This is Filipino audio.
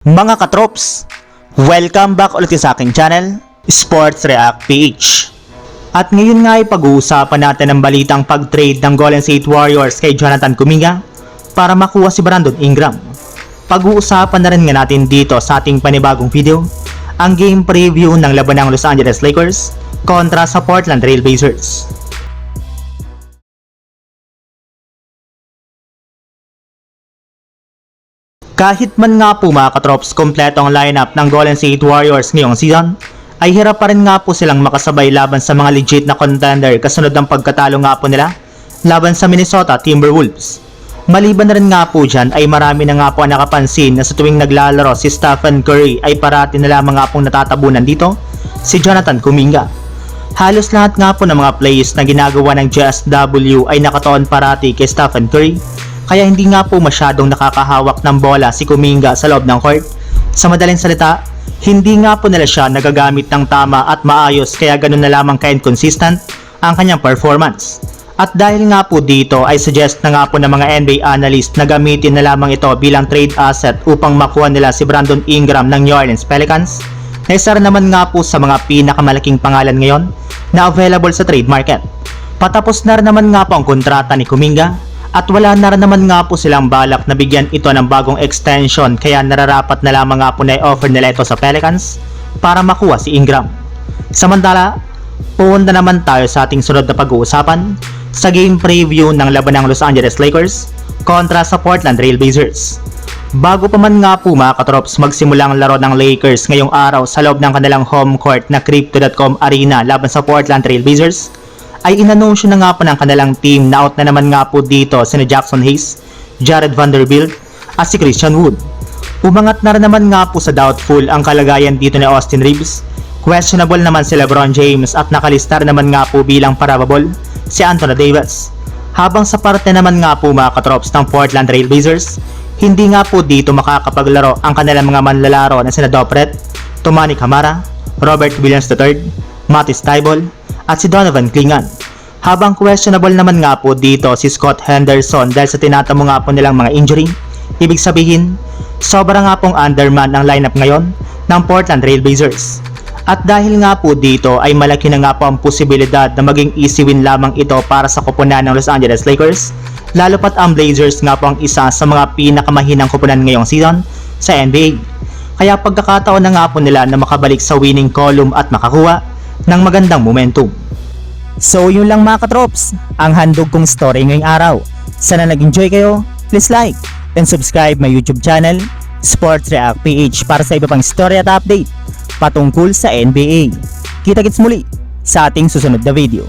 Mga katrops, welcome back ulit sa aking channel, Sports React PH. At ngayon nga ay pag-uusapan natin ang balitang pag-trade ng Golden State Warriors kay Jonathan Kuminga para makuha si Brandon Ingram. Pag-uusapan na rin nga natin dito sa ating panibagong video ang game preview ng laban ng Los Angeles Lakers kontra sa Portland Trail Blazers. Kahit man nga po mga katrops kompleto ang lineup ng Golden State Warriors ngayong season, ay hirap pa rin nga po silang makasabay laban sa mga legit na contender kasunod ng pagkatalo nga po nila laban sa Minnesota Timberwolves. Maliban na rin nga po dyan ay marami na nga po ang nakapansin na sa tuwing naglalaro si Stephen Curry ay parati na lamang nga pong natatabunan dito si Jonathan Kuminga. Halos lahat nga po ng mga plays na ginagawa ng JSW ay nakatoon parati kay Stephen Curry. Kaya hindi nga po masyadong nakakahawak ng bola si Kuminga sa loob ng court. Sa madaling salita, hindi nga po nila siya nagagamit ng tama at maayos kaya ganun na lamang ka-inconsistent ang kanyang performance. At dahil nga po dito ay suggest na nga po ng mga NBA analyst na gamitin na lamang ito bilang trade asset upang makuha nila si Brandon Ingram ng New Orleans Pelicans na isa naman nga po sa mga pinakamalaking pangalan ngayon na available sa trade market. Patapos na rin naman nga po ang kontrata ni Kuminga at wala na rin naman nga po silang balak na bigyan ito ng bagong extension kaya nararapat na lamang nga po na i-offer nila ito sa Pelicans para makuha si Ingram. Samantala, pupunta naman tayo sa ating sunod na pag-uusapan sa game preview ng laban ng Los Angeles Lakers kontra sa Portland Trail Blazers. Bago pa man nga po mga katrops magsimula ang laro ng Lakers ngayong araw sa loob ng kanilang home court na Crypto.com Arena laban sa Portland Trail Blazers, ay inanunsyo na nga po ng kanilang team na out na naman nga po dito sina Jackson Hayes, Jared Vanderbilt at si Christian Wood. Umangat na rin naman nga po sa doubtful ang kalagayan dito ni Austin Reeves. Questionable naman si LeBron James at nakalistar naman nga po bilang probable si Anthony Davis. Habang sa parte naman nga po mga katrops ng Portland Trail Blazers, hindi nga po dito makakapaglaro ang kanilang mga manlalaro na sina Dopret, Toumani Camara, Robert Williams III, Matisse Thybulle at si Donovan Clingan. Habang questionable naman nga po dito si Scott Henderson dahil sa tinatamo nga po nilang mga injury. Ibig sabihin, sobra nga pong underman ang lineup ngayon ng Portland Trail Blazers. At dahil nga po dito ay malaki na nga po ang posibilidad na maging easy win lamang ito para sa koponan ng Los Angeles Lakers, lalo pat ang Blazers nga po ang isa sa mga pinakamahinang koponan ngayong season sa NBA. Kaya pagkakataon na nga po nila na makabalik sa winning column at makakuha ng magandang momentum. So yun lang mga katrops, ang handog kong story ngayong araw. Sana nag-enjoy kayo, please like and subscribe my YouTube channel, Sports React PH para sa iba pang story at update patungkol sa NBA. Kita-kits muli sa ating susunod na video.